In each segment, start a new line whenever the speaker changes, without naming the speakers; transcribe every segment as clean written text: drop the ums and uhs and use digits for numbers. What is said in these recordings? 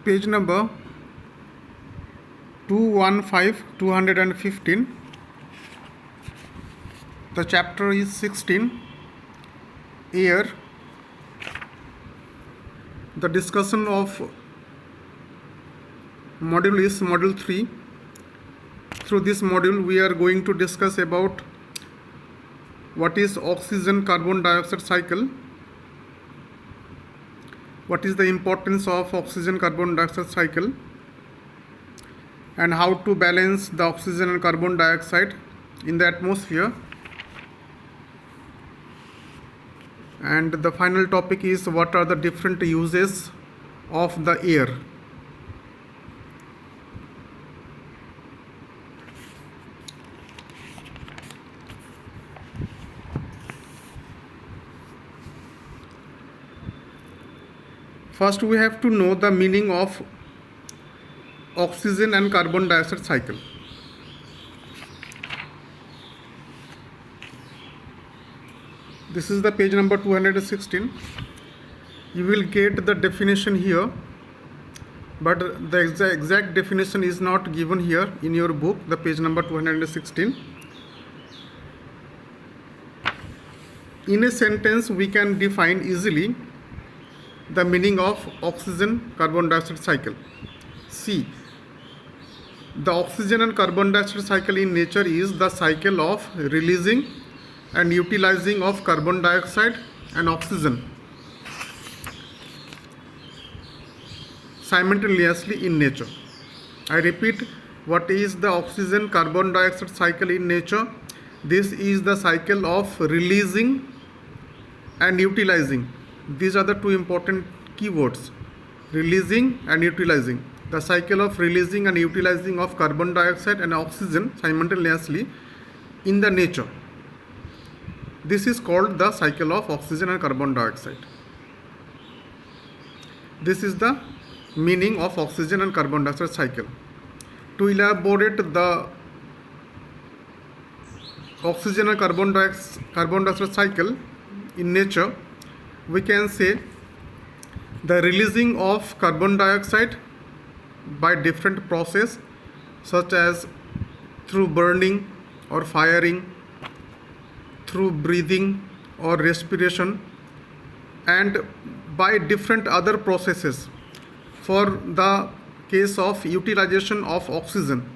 page number 215. The chapter is 16, air. The discussion of module is module 3. Through this module we are going to discuss about what is oxygen carbon dioxide cycle, what is the importance of oxygen carbon dioxide cycle, and how to balance the oxygen and carbon dioxide in the atmosphere. And the final topic is what are the different uses of the air. First, we have to know the meaning of oxygen and carbon dioxide cycle. This is the page number 216. You will get the definition here, but the exact definition is not given here in your book, the page number 216. In a sentence, we can define easily the meaning of oxygen carbon dioxide cycle. See, the oxygen and carbon dioxide cycle in nature is the cycle of releasing and utilizing of carbon dioxide and oxygen simultaneously in nature. I repeat, what is the oxygen carbon dioxide cycle in nature? This is the cycle of releasing and utilizing. These are the two important keywords: releasing and utilizing. The cycle of releasing and utilizing of carbon dioxide and oxygen simultaneously in the nature. This is called the cycle of oxygen and carbon dioxide. This is the meaning of oxygen and carbon dioxide cycle. To elaborate the oxygen and carbon dioxide cycle in nature, we can say the releasing of carbon dioxide by different process, such as through burning or firing, through breathing or respiration, and by different other processes. For the case of utilization of oxygen,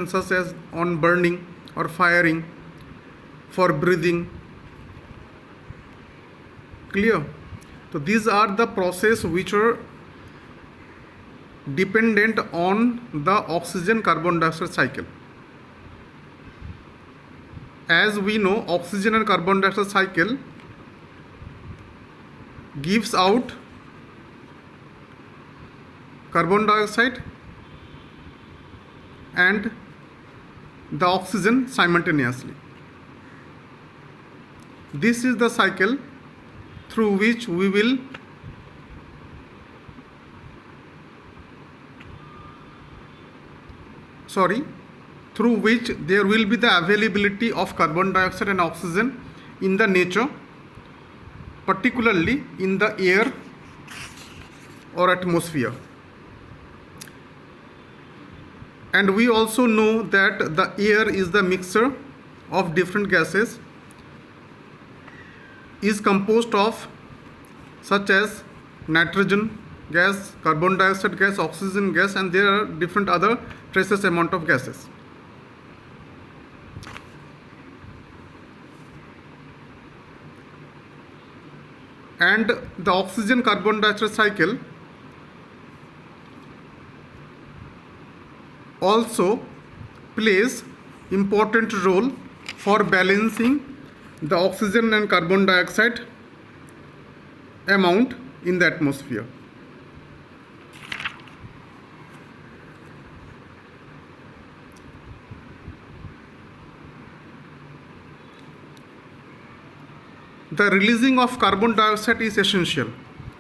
such as on burning or firing, for breathing. Clear? So these are the processes which are dependent on the oxygen carbon dioxide cycle. As we know, oxygen and carbon dioxide cycle gives out carbon dioxide and the oxygen simultaneously. This is the cycle through which there will be the availability of carbon dioxide and oxygen in the nature, particularly in the air or atmosphere. And we also know that the air is the mixture of different gases, is composed of such as nitrogen gas, carbon dioxide gas, oxygen gas, and there are different other traces amount of gases. And the oxygen carbon dioxide cycle also plays important role for balancing the oxygen and carbon dioxide amount in the atmosphere. The releasing of carbon dioxide is essential.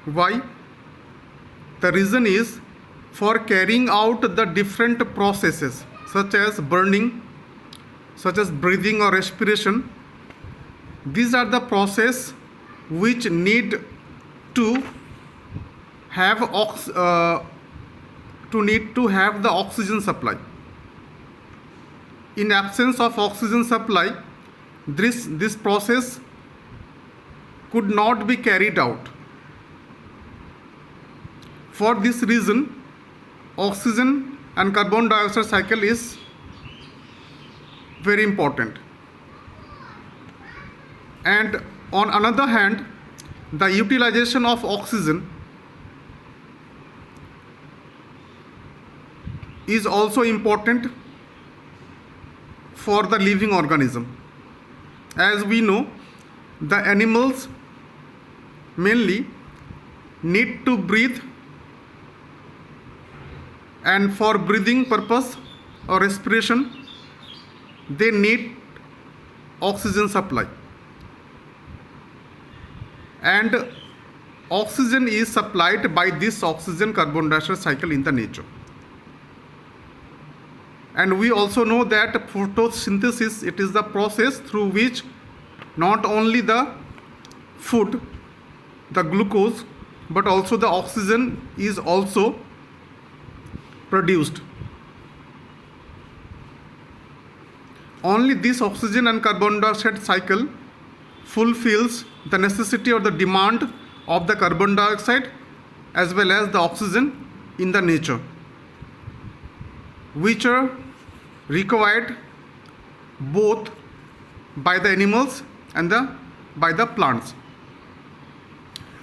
Why? The reason is for carrying out the different processes such as burning, such as breathing or respiration. These are the processes which need to have need to have the oxygen supply. In absence of oxygen supply, this process could not be carried out. For this reason, oxygen and carbon dioxide cycle is very important. And on another hand, the utilization of oxygen is also important for the living organism. As we know, the animals mainly need to breathe, and for breathing purpose or respiration they need oxygen supply, and oxygen is supplied by this oxygen carbon dioxide cycle in the nature. And we also know that photosynthesis, it is the process through which not only the food, the glucose, but also the oxygen is also produced. Only this oxygen and carbon dioxide cycle fulfills the necessity or the demand of the carbon dioxide as well as the oxygen in the nature, which are required both by the animals and by the plants.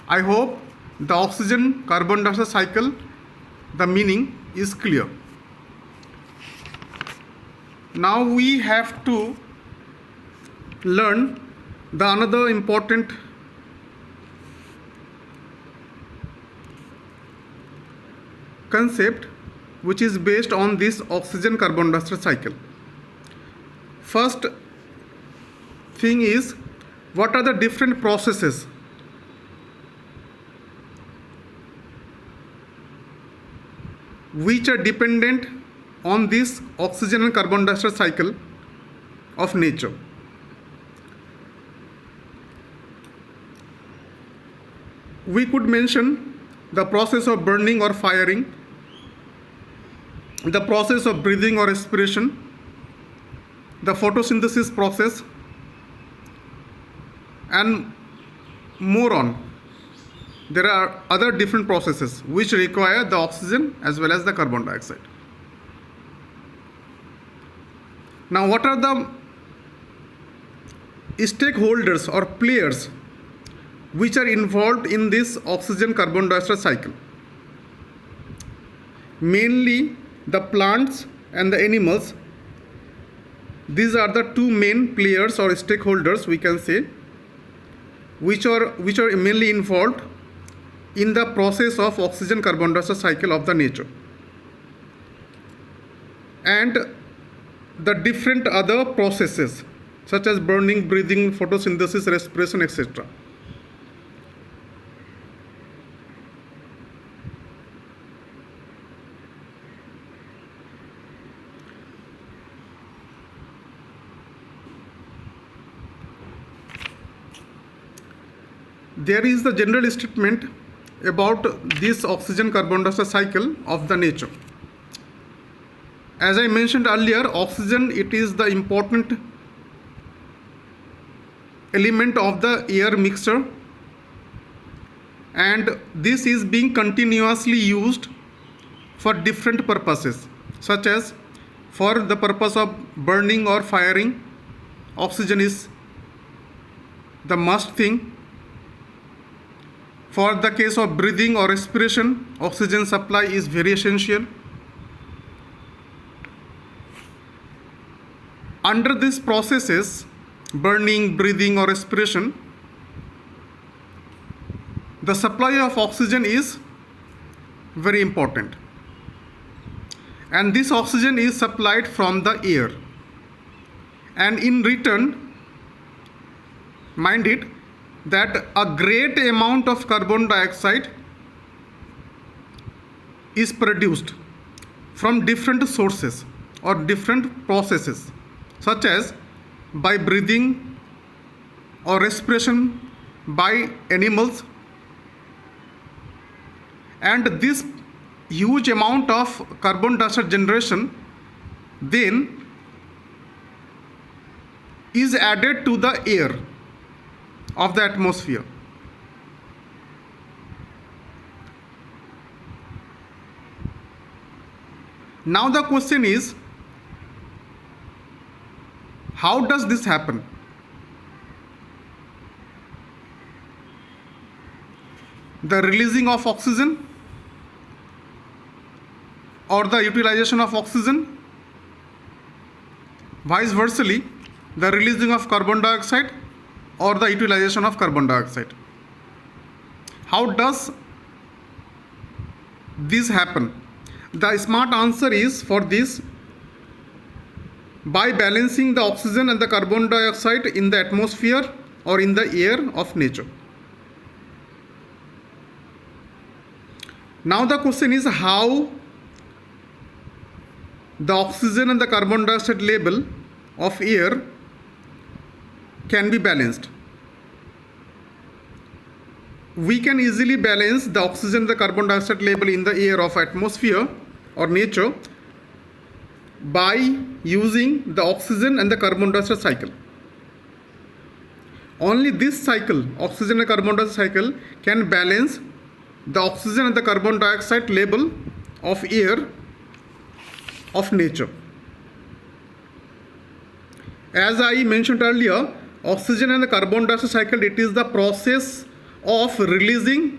I hope the oxygen carbon dioxide cycle, the meaning is clear. Now we have to learn the another important concept which is based on this oxygen carbon dioxide cycle. First thing is, what are the different processes which are dependent on this oxygen and carbon dioxide cycle of nature. We could mention the process of burning or firing, the process of breathing or respiration, the photosynthesis process, and more on. There are other different processes which require the oxygen as well as the carbon dioxide. Now, what are the stakeholders or players which are involved in this oxygen carbon dioxide cycle? Mainly the plants and the animals. These are the two main players or stakeholders, we can say, which are mainly involved in the process of oxygen carbon dioxide cycle of the nature, and the different other processes such as burning, breathing, photosynthesis, respiration, etc. There is the general statement about this oxygen carbon dioxide cycle of the nature. As I mentioned earlier, oxygen, it is the important element of the air mixture, and this is being continuously used for different purposes, such as for the purpose of burning or firing, oxygen is the must thing. For the case of breathing or respiration, oxygen supply is very essential. Under these processes, burning, breathing or respiration, the supply of oxygen is very important. And this oxygen is supplied from the air. And in return, mind it, that a great amount of carbon dioxide is produced from different sources or different processes, such as by breathing or respiration by animals, and this huge amount of carbon dioxide generation then is added to the air of the atmosphere. Now the question is, how does this happen? The releasing of oxygen or the utilization of oxygen, vice versa, the releasing of carbon dioxide or the utilization of carbon dioxide. How does this happen? The smart answer is for this, by balancing the oxygen and the carbon dioxide in the atmosphere or in the air of nature. Now the question is how the oxygen and the carbon dioxide level of air can be balanced. We can easily balance the oxygen and the carbon dioxide level in the air of atmosphere or nature by using the oxygen and the carbon dioxide cycle. Only this cycle, oxygen and carbon dioxide cycle, can balance the oxygen and the carbon dioxide level of air of nature. As I mentioned earlier, oxygen and the carbon dioxide cycle, it is the process of releasing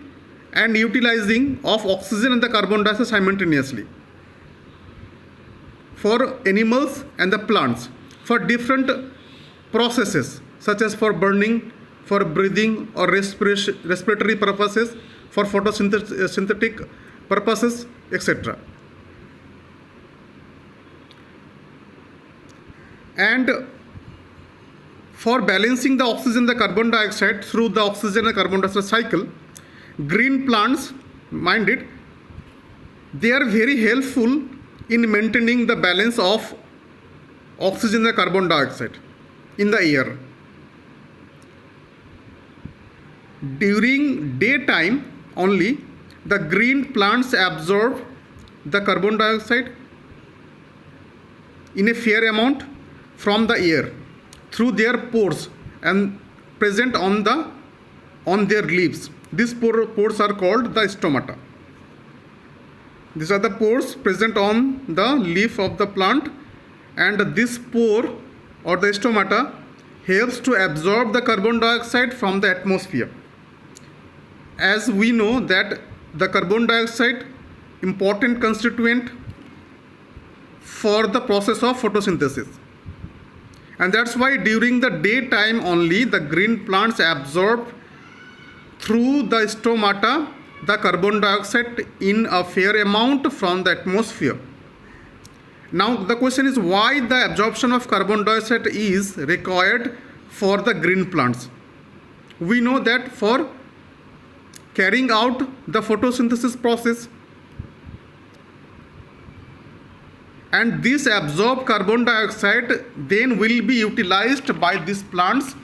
and utilizing of oxygen and the carbon dioxide simultaneously for animals and the plants for different processes such as for burning, for breathing or respiratory purposes, for photosynthetic purposes, etc. And for balancing the oxygen and the carbon dioxide through the oxygen and carbon dioxide cycle, green plants, mind it, they are very helpful in maintaining the balance of oxygen and carbon dioxide in the air. During daytime only, the green plants absorb the carbon dioxide in a fair amount from the air through their pores and present on their leaves. These pores are called the stomata. These are the pores present on the leaf of the plant, and this pore or the stomata helps to absorb the carbon dioxide from the atmosphere. As we know that the carbon dioxide important constituent for the process of photosynthesis, and that's why during the daytime only the green plants absorb through the stomata the carbon dioxide in a fair amount from the atmosphere. Now the question is why the absorption of carbon dioxide is required for the green plants. We know that for carrying out the photosynthesis process, and this absorbed carbon dioxide then will be utilized by these plants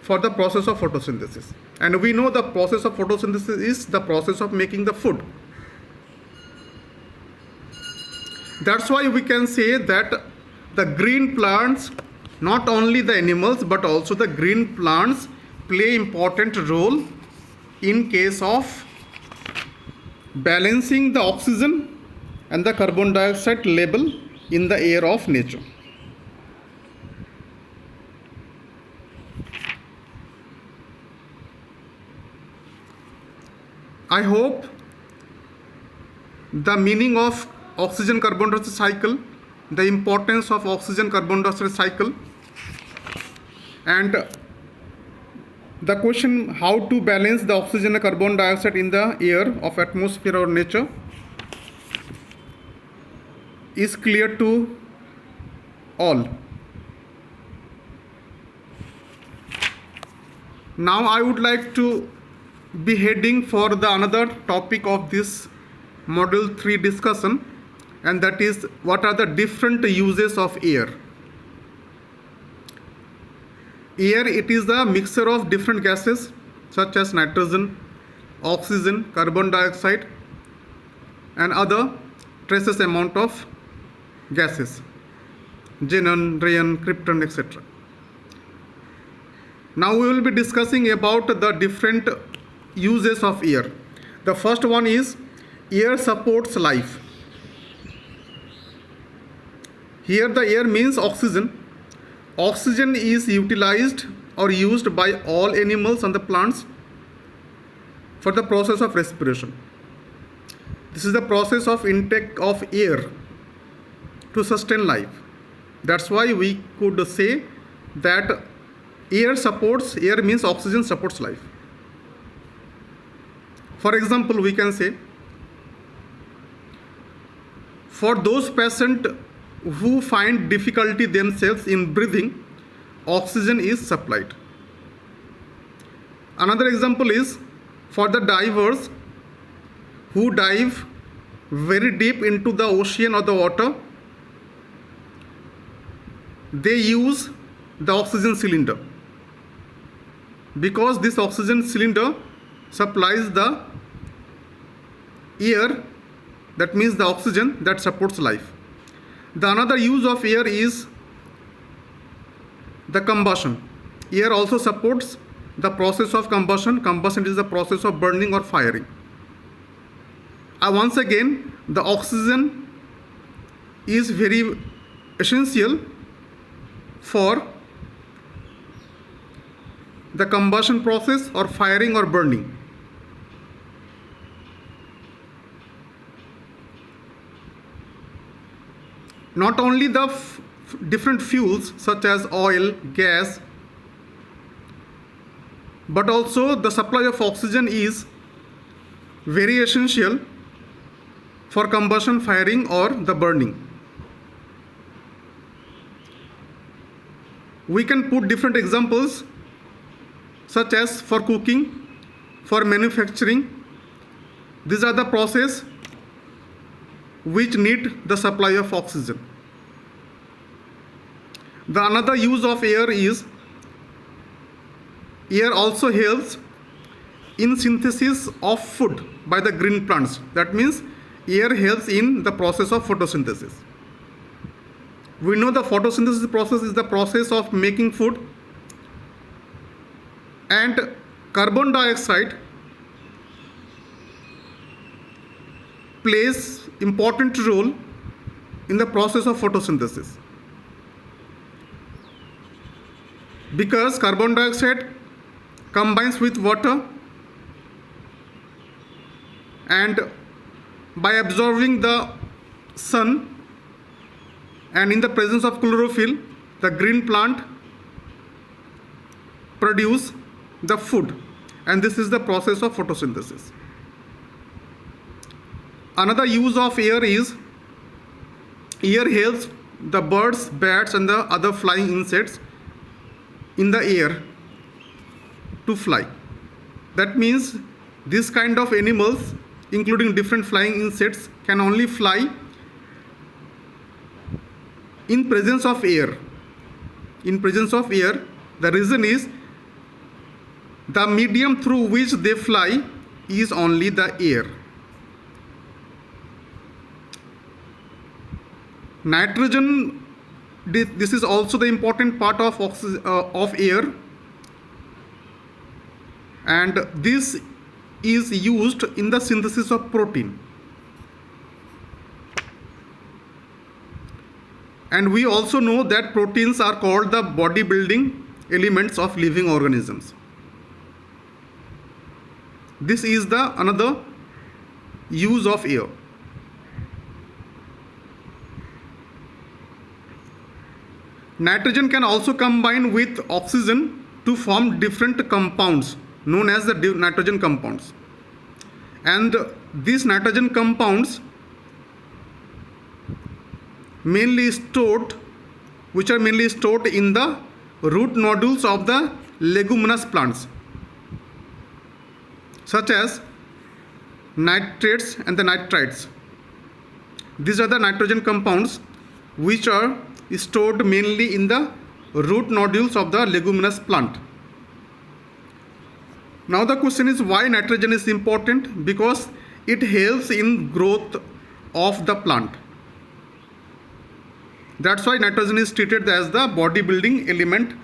for the process of photosynthesis. And we know the process of photosynthesis is the process of making the food. That's why we can say that the green plants, not only the animals but also the green plants, play important role in case of balancing the oxygen and the carbon dioxide level in the air of nature. I hope the meaning of oxygen carbon dioxide cycle, the importance of oxygen carbon dioxide cycle, and the question how to balance the oxygen and carbon dioxide in the air of atmosphere or nature is clear to all. Now I would like to be heading for the another topic of this module 3 discussion, and that is what are the different uses of air. Air, it is a mixture of different gases such as nitrogen, oxygen, carbon dioxide, and other traces amount of gases, xenon, rayon, krypton, etc. Now we will be discussing about the different uses of air. The first one is air supports life. Here the air means oxygen. Oxygen is utilized or used by all animals and the plants for the process of respiration. This is the process of intake of air to sustain life. That's why we could say that air means oxygen supports life. For example, we can say, for those patients who find difficulty themselves in breathing, oxygen is supplied. Another example is for the divers who dive very deep into the ocean or the water, they use the oxygen cylinder, because this oxygen cylinder supplies the air, that means the oxygen that supports life. The another use of air is the combustion. Air also supports the process of combustion. Combustion is the process of burning or firing. Once again, the oxygen is very essential for the combustion process or firing or burning. Not only the different fuels such as oil, gas, but also the supply of oxygen is very essential for combustion, firing or the burning. We can put different examples such as for cooking, for manufacturing. These are the processes which need the supply of oxygen. The another use of air is air also helps in synthesis of food by the green plants. That means air helps in the process of photosynthesis. We know the photosynthesis process is the process of making food, and carbon dioxide plays important role in the process of photosynthesis, because carbon dioxide combines with water, and by absorbing the sun and in the presence of chlorophyll, the green plant produce the food, and this is the process of photosynthesis. Another use of air is air helps the birds, bats and the other flying insects in the air to fly. That means this kind of animals, including different flying insects, can only fly in presence of air. In presence of air, the reason is the medium through which they fly is only the air. Nitrogen, this is also the important part of air, and this is used in the synthesis of protein. And we also know that proteins are called the bodybuilding elements of living organisms. This is the another use of air. Nitrogen can also combine with oxygen to form different compounds known as the nitrogen compounds. And these nitrogen compounds which are mainly stored in the root nodules of the leguminous plants, such as nitrates and the nitrites. These are the nitrogen compounds which are stored mainly in the root nodules of the leguminous plant. Now the question is, why nitrogen is important? Because it helps in growth of the plant. That's why nitrogen is treated as the bodybuilding element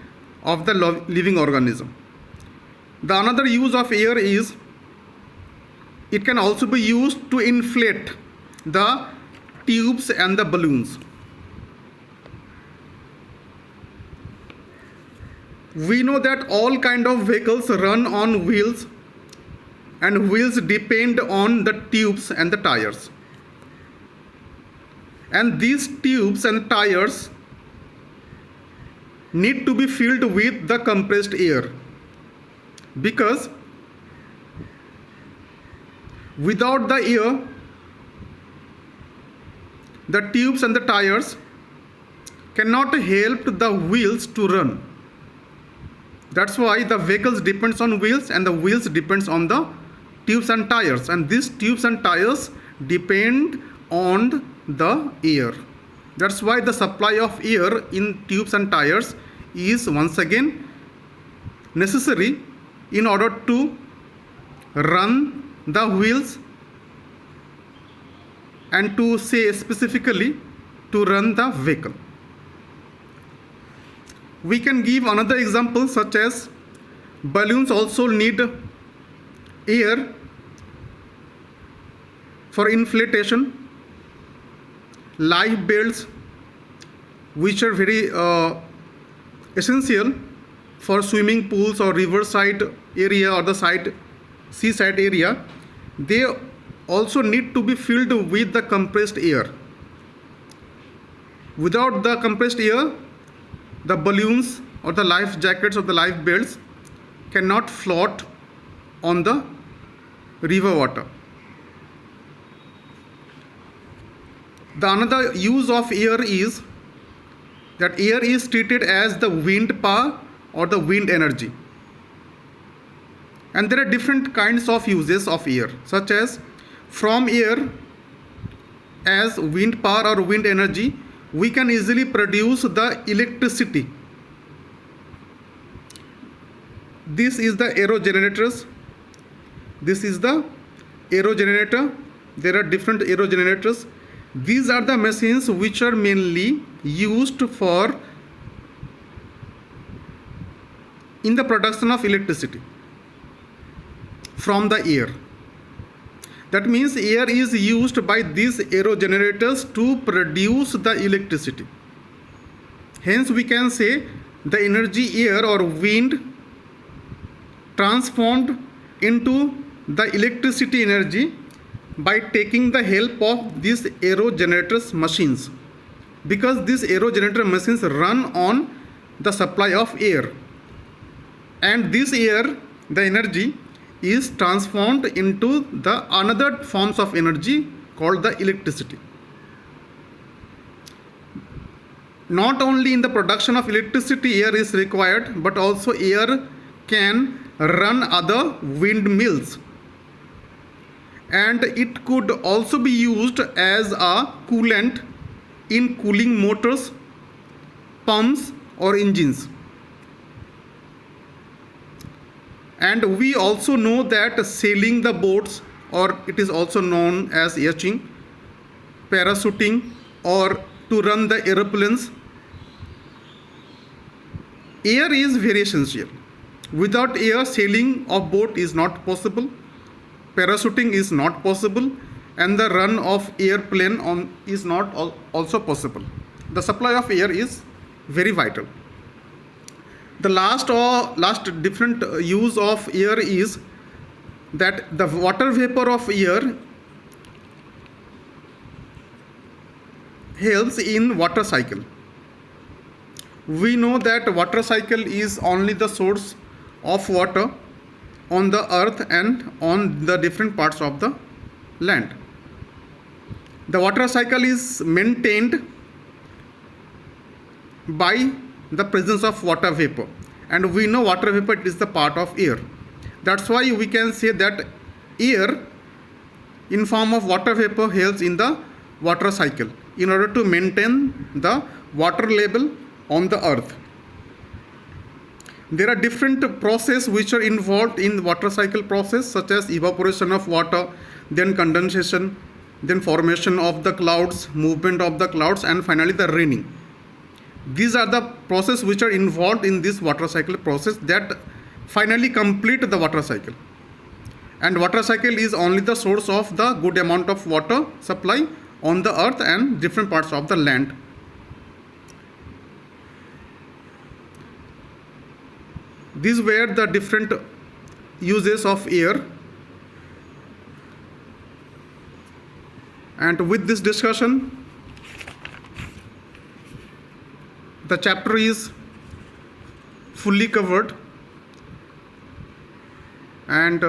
of the living organism. The another use of air is it can also be used to inflate the tubes and the balloons. We know that all kind of vehicles run on wheels, and wheels depend on the tubes and the tires. And these tubes and tires need to be filled with the compressed air, because without the air, the tubes and the tires cannot help the wheels to run. That's why the vehicles depends on wheels and the wheels depends on the tubes and tires, and these tubes and tires depend on the air. That's why the supply of air in tubes and tires is once again necessary in order to run the wheels, and to say specifically to run the vehicle. We can give another example, such as balloons also need air for inflation. Life belts, which are very essential for swimming pools or riverside area or the seaside area, they also need to be filled with the compressed air. Without the compressed air, the balloons or the life jackets or the life belts cannot float on the river water. The another use of air is that air is treated as the wind power or the wind energy. And there are different kinds of uses of air, such as from air as wind power or wind energy, we can easily produce the electricity. This is the aerogenerators. This is the aerogenerator. There are different aerogenerators. These are the machines which are mainly used for in the production of electricity from the air. That means air is used by these aerogenerators to produce the electricity. Hence we can say the energy air or wind transformed into the electricity energy by taking the help of these aerogenerators machines, because these aerogenerator machines run on the supply of air, and this air, the energy, is transformed into the another forms of energy called the electricity. Not only in the production of electricity air is required, but also air can run other windmills, and it could also be used as a coolant in cooling motors, pumps or engines. And we also know that sailing the boats, or it is also known as yachting, parachuting, or to run the aeroplanes, air is very essential. Without air, sailing of boat is not possible, parachuting is not possible, and the run of airplane is not also possible. The supply of air is very vital. The last different use of air is that the water vapor of air helps in water cycle. We know that water cycle is only the source of water on the earth and on the different parts of the land. The water cycle is maintained by the presence of water vapor, and we know water vapor is the part of air. That's why we can say that air in form of water vapor helps in the water cycle in order to maintain the water level on the earth. There are different processes which are involved in water cycle process, such as evaporation of water, then condensation, then formation of the clouds, movement of the clouds, and finally the raining. These are the processes which are involved in this water cycle process that finally complete the water cycle. And water cycle is only the source of the good amount of water supply on the earth and different parts of the land. These were the different uses of air. And with this discussion, the chapter is fully covered, and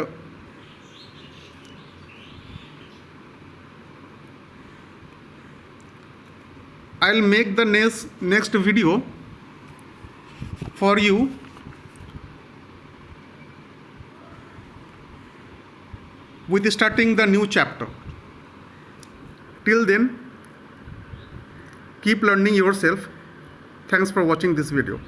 I'll make the next video for you with starting the new chapter. Till then, keep learning yourself. Thanks for watching this video.